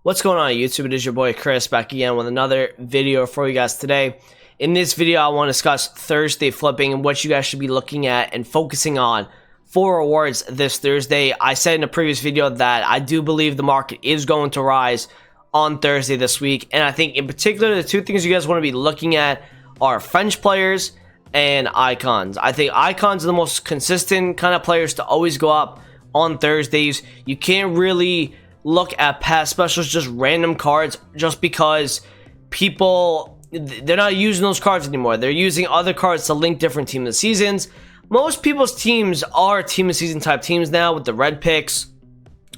What's going on YouTube? It is your boy Chris back again with another video for you guys today. In this video, I want to discuss Thursday flipping and what you guys should be looking at and focusing on for rewards this Thursday. I said in a previous video that I do believe the market is going to rise on Thursday this week, and I think in particular the two things you guys want to be looking at are French players and icons. I think icons are the most consistent kind of players to always go up on Thursdays. You can't really look at past specials, just random cards, just because people, they're not using those cards anymore. They're using other cards to link different team of the seasons. Most people's teams are team of season type teams now, with the red picks,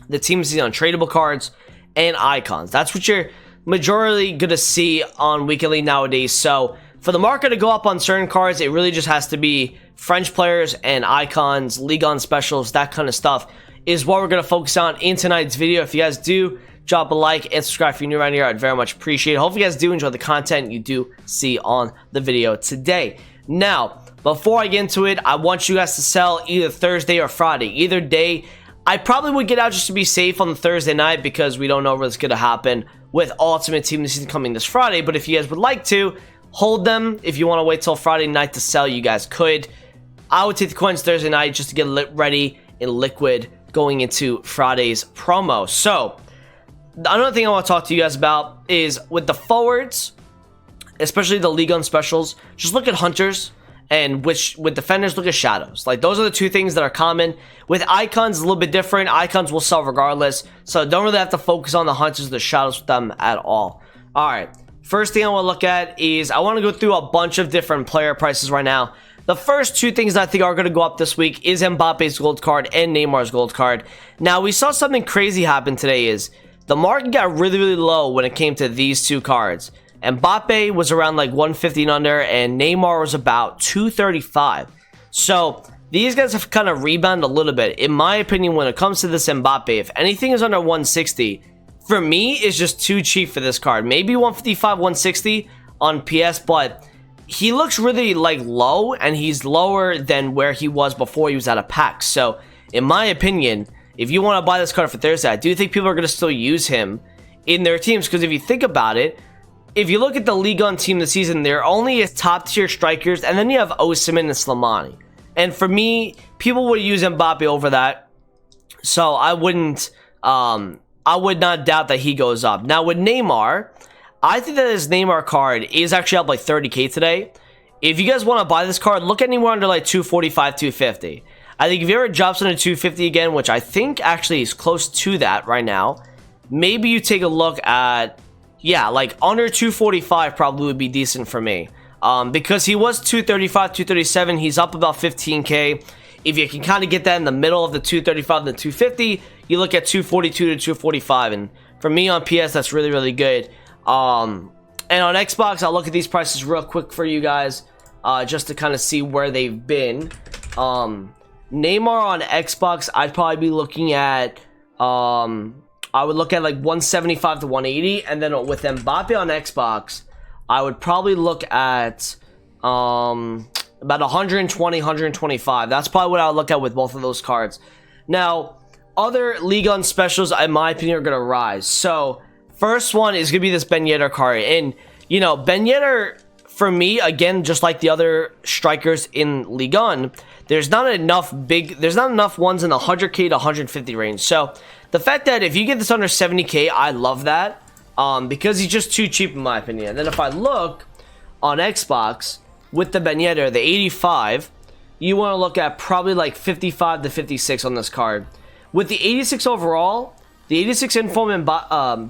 the team of season untradeable cards, and icons. That's what you're majority gonna see on weekly nowadays. So for the market to go up on certain cards, it really just has to be French players and icons, Ligue 1 specials, that kind of stuff is what we're going to focus on in tonight's video. If you guys do, drop a like and subscribe if you're new around here. I'd very much appreciate it. Hopefully you guys do enjoy the content you do see on the video today. Now, before I get into it, I want you guys to sell either Thursday or Friday. Either day. I probably would get out just to be safe on the Thursday night because we don't know what's going to happen with Ultimate Team of the Season coming this Friday. But if you guys would like to, hold them. If you want to wait till Friday night to sell, you guys could. I would take the coins Thursday night just to get ready in liquid going into Friday's promo. So another thing I want to talk to you guys about is with the forwards, especially the Ligue 1 specials, just look at hunters, and with defenders, look at shadows. Like, those are the two things that are common. With icons, a little bit different. Icons will sell regardless, so don't really have to focus on the hunters or the shadows with them at all. All right, first thing I want to look at is I want to go through a bunch of different player prices right now. The first two things I think are going to go up this week is Mbappe's gold card and Neymar's gold card. Now, we saw something crazy happen today is the market got really low when it came to these two cards. Mbappe was around like 150 and under, and Neymar was about 235. So these guys have kind of rebounded a little bit. In my opinion, when it comes to this Mbappe, if anything is under 160, for me, is just too cheap for this card. Maybe 155, 160 on PS, but he looks really like low, and he's lower than where he was before he was out of packs. So in my opinion, if you want to buy this card for Thursday, I do think people are going to still use him in their teams, because if you think about it, if you look at the Ligue 1 team this season, they're only top tier strikers, and then you have Osimhen and Slimani. And for me, people would use Mbappe over that, so I would not doubt that he goes up. Now with Neymar, I think that his Neymar card is actually up like 30k today. If you guys want to buy this card, look anywhere under like 245, 250. I think if he ever drops under 250 again, which I think actually is close to that right now, maybe you take a look at, yeah, like under 245 probably would be decent for me. Because he was 235, 237, he's up about 15k. If you can kind of get that in the middle of the 235 and the 250, you look at 242 to 245, and for me on PS, that's really good. And on Xbox, I'll look at these prices real quick for you guys, just to kind of see where they've been. Neymar on Xbox, I'd probably be looking at, I would look at like 175 to 180, and then with Mbappe on Xbox, I would probably look at about 120, 125. That's probably what I would look at with both of those cards. Now, other Ligue 1 specials, in my opinion, are going to rise. So first one is going to be this Ben Yedder card. And, you know, Ben Yedder, for me, again, just like the other strikers in Ligue 1, there's not enough ones in the 100k to 150 range. So the fact that if you get this under 70k, I love that, because he's just too cheap in my opinion. And then if I look on Xbox with the Ben Yedder, the 85, you want to look at probably like 55 to 56 on this card. With the 86 overall, the 86 Inform and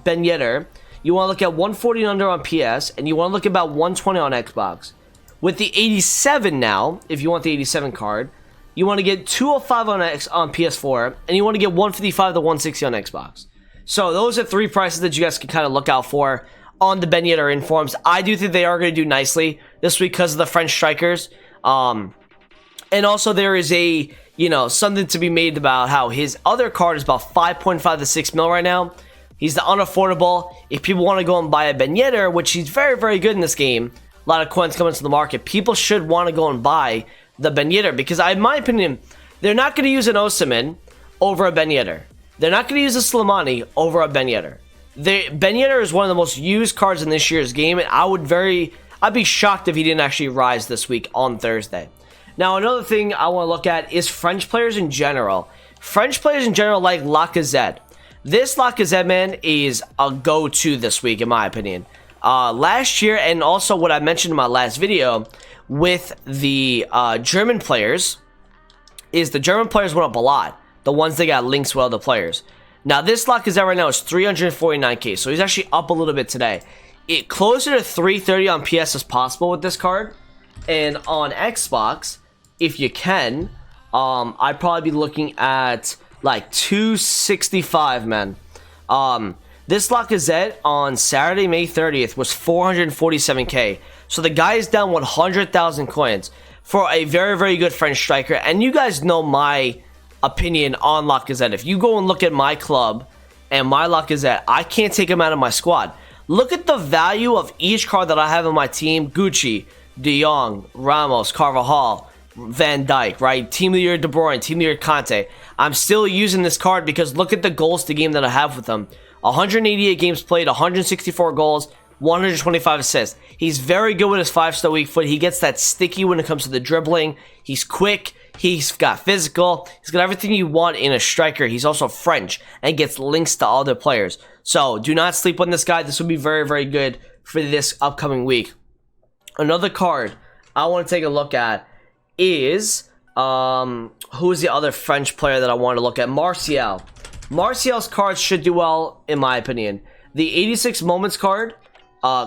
Ben Yedder, you want to look at 140 and under on PS, and you want to look at about 120 on Xbox. With the 87 now, if you want the 87 card, you want to get 205 on PS4, and you want to get 155 to 160 on Xbox. So those are three prices that you guys can kind of look out for on the Ben Yedder Informs. I do think they are going to do nicely this week because of the French strikers. And also there is a, you know, something to be made about how his other card is about 5.5 to 6 mil right now. He's the unaffordable. If people want to go and buy a Ben Yedder, which he's very good in this game, a lot of coins coming to the market, people should want to go and buy the Ben Yedder, because in my opinion, they're not going to use an Osimhen over a Ben Yedder. They're not going to use a Slimani over a Ben Yedder. Ben Yedder is one of the most used cards in this year's game, and I'd be shocked if he didn't actually rise this week on Thursday. Now, another thing I want to look at is French players in general. French players in general like Lacazette. This Lacazette, man, is a go-to this week, in my opinion. Last year, and also what I mentioned in my last video with the German players, is the German players went up a lot. The ones that got links with other players. Now, this Lacazette right now is 349k, so he's actually up a little bit today. It closer to 330 on PS as possible with this card. And on Xbox, if you can, I'd probably be looking at like 265, man. This Lacazette on Saturday, May 30th was 447k. So the guy is down 100,000 coins for a very, very good French striker. And you guys know my opinion on Lacazette. If you go and look at my club and my Lacazette, I can't take him out of my squad. Look at the value of each card that I have in my team. Gucci, De Jong, Ramos, Carvajal, Van Dijk, right? Team of the Year De Bruyne, Team of the Year Conte. I'm still using this card because look at the goals to game that I have with him. 188 games played, 164 goals, 125 assists. He's very good with his 5-star weak foot. He gets that sticky when it comes to the dribbling. He's quick. He's got physical. He's got everything you want in a striker. He's also French and gets links to other players. So do not sleep on this guy. This will be very, very good for this upcoming week. Another card I want to take a look at is, who's the other French player that I want to look at? Martial. Martial's cards should do well, in my opinion. The 86 Moments card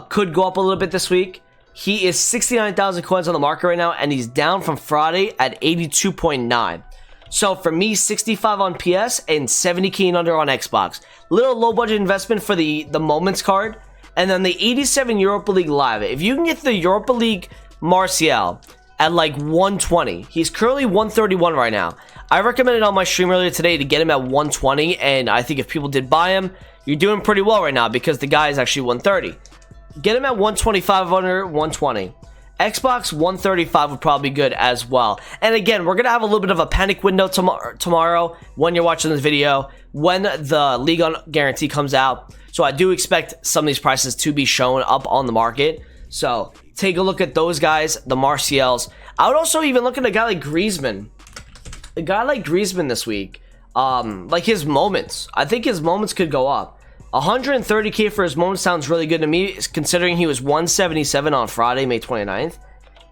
could go up a little bit this week. He is 69,000 coins on the market right now, and he's down from Friday at 82.9. So for me, 65 on PS and 70k and under on Xbox. Little low budget investment for the Moments card. And then the 87 Europa League Live. If you can get the Europa League Martial at like 120. He's currently 131 right now. I recommended on my stream earlier today to get him at 120. And I think if people did buy him, you're doing pretty well right now because the guy is actually 130. Get him at 125 under 120. Xbox 135 would probably be good as well. And again, we're going to have a little bit of a panic window tomorrow when you're watching this video, when the League on guarantee comes out. So I do expect some of these prices to be shown up on the market. So take a look at those guys, the Martials. I would also even look at a guy like Griezmann. A guy like Griezmann this week. Like his moments. I think his moments could go up. 130k for his moments sounds really good to me, considering he was 177 on Friday, May 29th.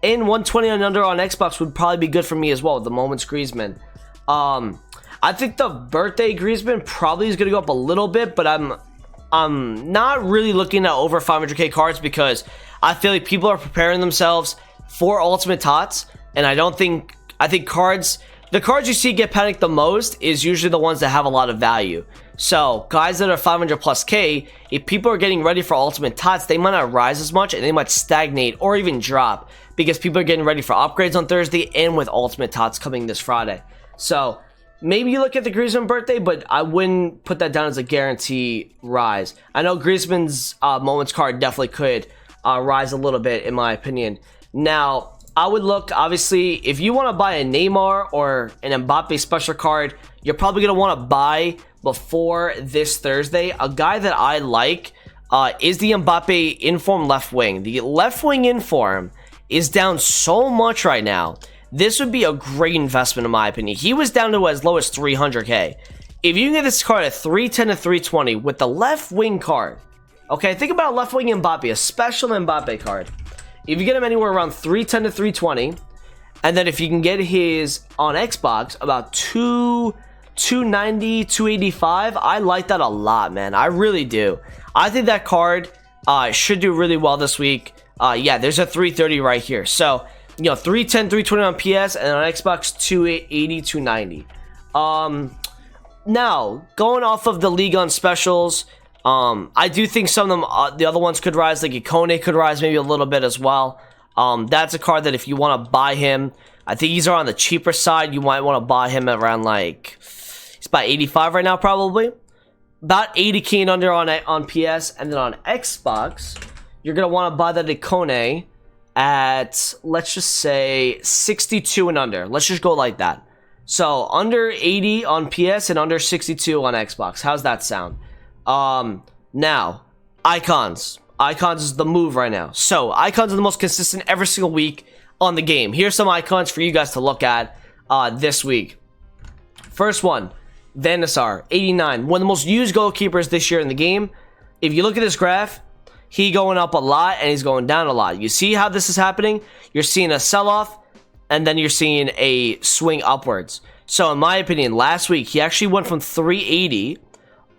And 120 and under on Xbox would probably be good for me as well, the moments Griezmann. I think the birthday Griezmann probably is going to go up a little bit, but I'm not really looking at over 500k cards because I feel like people are preparing themselves for Ultimate TOTS, and I think the cards you see get panicked the most is usually the ones that have a lot of value. So guys that are 500 plus K, if people are getting ready for Ultimate TOTS, they might not rise as much and they might stagnate or even drop because people are getting ready for upgrades on Thursday and with Ultimate TOTS coming this Friday. So maybe you look at the Griezmann birthday, but I wouldn't put that down as a guarantee rise. I know Griezmann's moments card definitely could rise a little bit in my opinion. Now, I would look, obviously, if you want to buy a Neymar or an Mbappe special card, you're probably going to want to buy before this Thursday. A guy that I like is the Mbappe Inform left wing. The left wing Inform is down so much right now. This would be a great investment in my opinion. He was down to as low as 300k. If you can get this card at 310 to 320 with the left wing card, okay, think about a left wing Mbappe, a special Mbappe card. If you get him anywhere around 310 to 320, and then if you can get his on Xbox about 290, 285, I like that a lot, man. I really do. I think that card should do really well this week. Yeah, there's a 330 right here. So, you know, 310, 320 on PS, and on Xbox, 280, 290. Now, going off of the League on specials, I do think some of them, the other ones could rise, like Ikone could rise maybe a little bit as well. That's a card that if you want to buy him, I think he's on the cheaper side. You might want to buy him at around like, he's about 85 right now probably. About 80k and under on PS, and then on Xbox, you're going to want to buy that Ikone at, let's just say, 62 and under. Let's just go like that. So, under 80 on PS and under 62 on Xbox. How's that sound? Now, icons. Icons is the move right now. So, icons are the most consistent every single week on the game. Here's some icons for you guys to look at this week. First one, Van der Sar, 89. One of the most used goalkeepers this year in the game. If you look at this graph, he going up a lot and he's going down a lot. You see how this is happening? You're seeing a sell-off and then you're seeing a swing upwards. So in my opinion, last week, he actually went from 380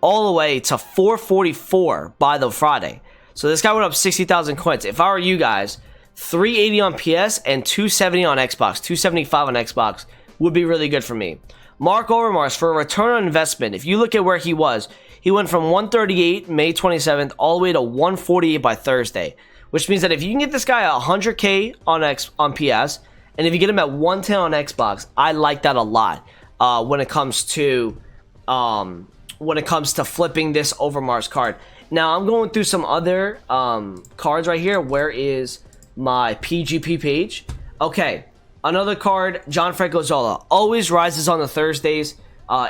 all the way to 444 by the Friday. So this guy went up 60,000 coins. If I were you guys, 380 on PS and 270 on Xbox, 275 on Xbox would be really good for me. Mark Overmars, for a return on investment, if you look at where he was, he went from 138 May 27th all the way to 148 by Thursday, which means that if you can get this guy 100k on PS, and if you get him at 110 on Xbox, I like that a lot when it comes to flipping this Overmars card. Now I'm going through some other cards right here. Where is my PGP page? Okay. Another card, Gianfranco Zola, always rises on the Thursdays,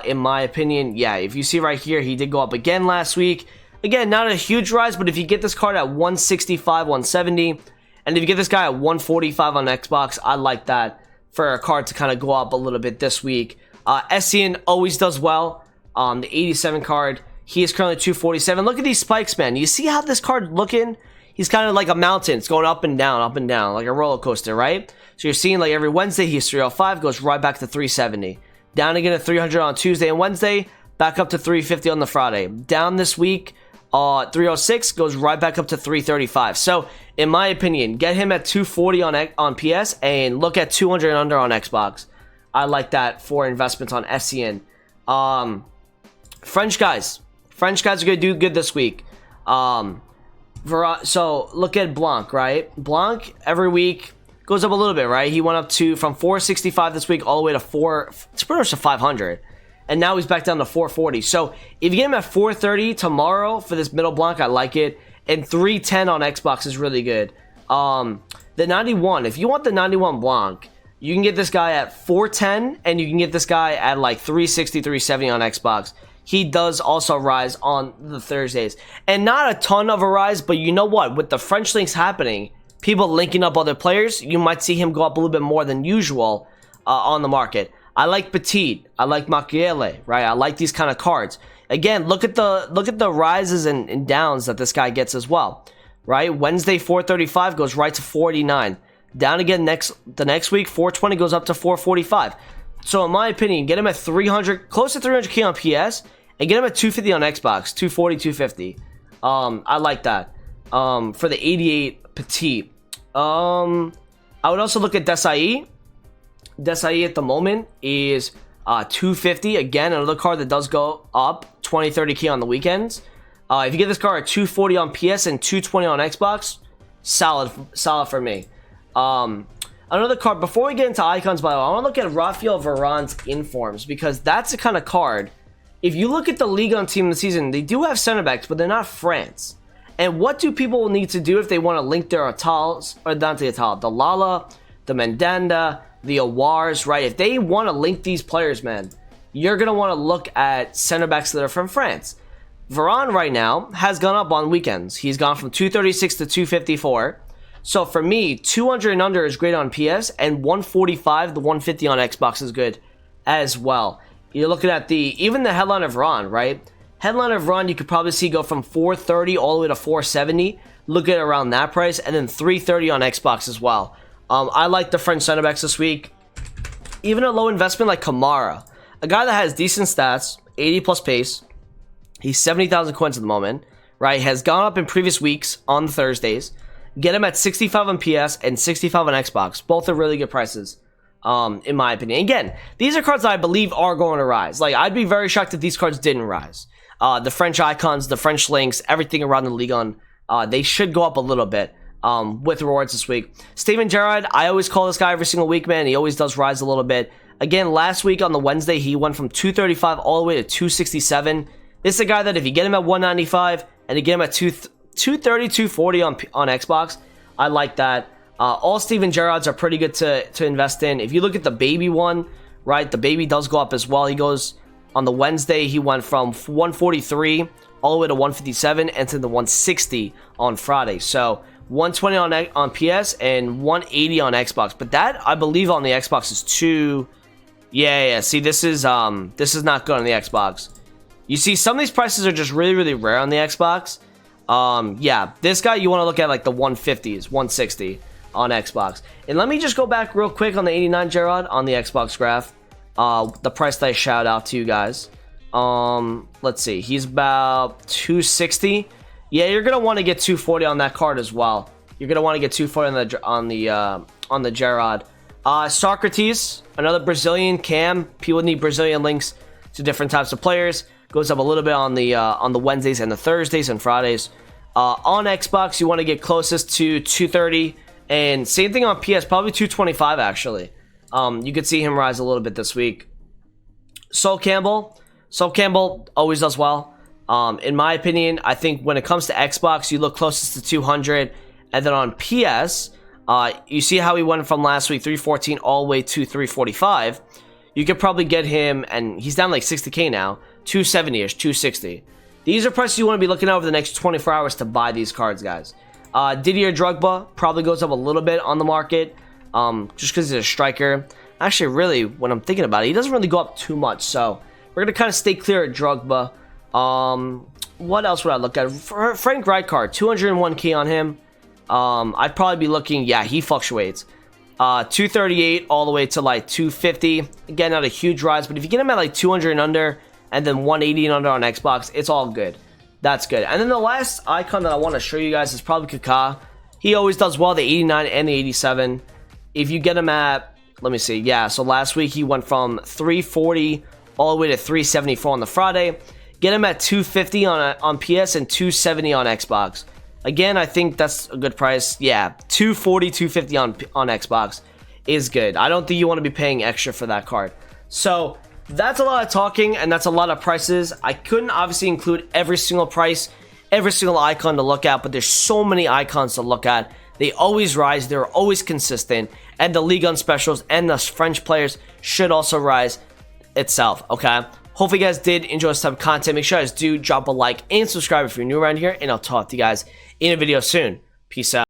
in my opinion. Yeah, if you see right here, he did go up again last week. Again, not a huge rise, but if you get this card at 165, 170, and if you get this guy at 145 on Xbox, I like that for a card to kind of go up a little bit this week. Essien always does well. The 87 card, he is currently 247. Look at these spikes, man. You see how this card looking? He's kind of like a mountain. It's going up and down, like a roller coaster, right? So you're seeing like every Wednesday he's 305, goes right back to 370. Down again at 300 on Tuesday and Wednesday, back up to 350 on the Friday. Down this week, 306, goes right back up to 335. So, in my opinion, get him at 240 on PS and look at 200 and under on Xbox. I like that for investments on SCN. French guys. French guys are going to do good this week. So, look at Blanc, right? Blanc, every week, goes up a little bit, right? He went up from 465 this week all the way to it's pretty much to 500. And now he's back down to 440. So if you get him at 430 tomorrow for this middle Blanc, I like it. And 310 on Xbox is really good. The 91, if you want the 91 Blanc, you can get this guy at 410 and you can get this guy at like 360, 370 on Xbox. He does also rise on the Thursdays. And not a ton of a rise, but you know what? With the French links happening, people linking up other players, you might see him go up a little bit more than usual on the market. I like Petit. I like Machiele, right? I like these kind of cards. Again, look at the rises and downs that this guy gets as well, right? Wednesday 435 goes right to 489. Down again the next week 420 goes up to 445. So in my opinion, get him at 300, close to 300k on PS, and get him at 250 on Xbox, 240, 250. I like that. For the 88 Petit. I would also look at Desai. Desai at the moment is 250. Again, another card that does go up 20, 30k on the weekends. If you get this card at 240 on PS and 220 on Xbox, solid for me. Another card, before we get into icons, by the way, I want to look at Raphael Varane's informs, because that's the kind of card, if you look at the Ligue 1 team this season, they do have center backs, but they're not France. And what do people need to do if they want to link their Atals, or not the Atal, the Lala, the Mandanda, the Awars, right? If they want to link these players, man, you're going to want to look at center backs that are from France. Varane right now has gone up on weekends. He's gone from 236 to 254. So for me, 200 and under is great on PS, and 145 to 150 on Xbox is good as well. You're looking at even the headline of Varane, right? Headline of Varane, you could probably see go from 430 all the way to 470. Look at around that price, and then 330 on Xbox as well. I like the French center backs this week. Even a low investment like Kamara, a guy that has decent stats, 80 plus pace. He's 70,000 coins at the moment, right? Has gone up in previous weeks on Thursdays. Get him at 65 on PS and 65 on Xbox. Both are really good prices, in my opinion. Again, these are cards that I believe are going to rise. Like, I'd be very shocked if these cards didn't rise. The French icons, the French links, everything around the Ligue 1, they should go up a little bit with rewards this week. Steven Gerrard, I always call this guy every single week, man. He always does rise a little bit. Again, last week on the Wednesday, he went from 235 all the way to 267. This is a guy that if you get him at 195 and you get him at 230, 240 on Xbox, I like that. All Steven Gerrards are pretty good to invest in. If you look at the baby one, right, the baby does go up as well. He goes on the Wednesday, he went from 143 all the way to 157, and to the 160 on Friday. So 120 on PS and 180 on Xbox. But that, I believe, on the Xbox is too... Yeah. See, this is not good on the Xbox. You see, some of these prices are just really, really rare on the Xbox. Yeah, this guy you want to look at like the 150s, 160 on Xbox. And let me just go back real quick on the 89 Gerrard on the Xbox graph. The price that I shout out to you guys. Let's see, he's about 260. Yeah, you're gonna want to get 240 on that card as well. You're gonna want to get 240 on the Gerrard. Socrates, another Brazilian cam. People need Brazilian links to different types of players. Goes up a little bit on the Wednesdays and the Thursdays and Fridays. On Xbox, you want to get closest to 230, and same thing on PS, probably 225 actually. You could see him rise a little bit this week. Sol Campbell always does well. In my opinion, I think when it comes to Xbox, you look closest to 200, and then on PS, you see how he went from last week 314 all the way to 345. You could probably get him, and he's down like 60k now, 270ish, 260. These are prices you want to be looking at over the next 24 hours to buy these cards, guys. Didier Drogba probably goes up a little bit on the market, just because he's a striker. Actually, really, when I'm thinking about it, he doesn't really go up too much, so we're going to kind of stay clear at Drogba. What else would I look at? Frank Rijkaard, 201k on him. I'd probably be looking, yeah, he fluctuates. 238 all the way to like 250. Again, not a huge rise, but if you get him at like 200 and under, and then 180 and under on Xbox, it's all good. That's good. And then the last icon that I want to show you guys is probably Kaká. He always does well, the 89 and the 87. If you get him at, let me see, yeah, so last week he went from 340 all the way to 374 on the Friday. Get him at 250 on PS and 270 on Xbox. Again, I think that's a good price. Yeah, 240, 250 on Xbox is good. I don't think you want to be paying extra for that card. So that's a lot of talking, and that's a lot of prices. I couldn't obviously include every single price, every single icon to look at, but there's so many icons to look at. They always rise. They're always consistent. And the Ligue 1 specials and the French players should also rise itself, okay? Hopefully you guys did enjoy this type of content. Make sure you guys do drop a like and subscribe if you're new around here, and I'll talk to you guys in a video soon. Peace out.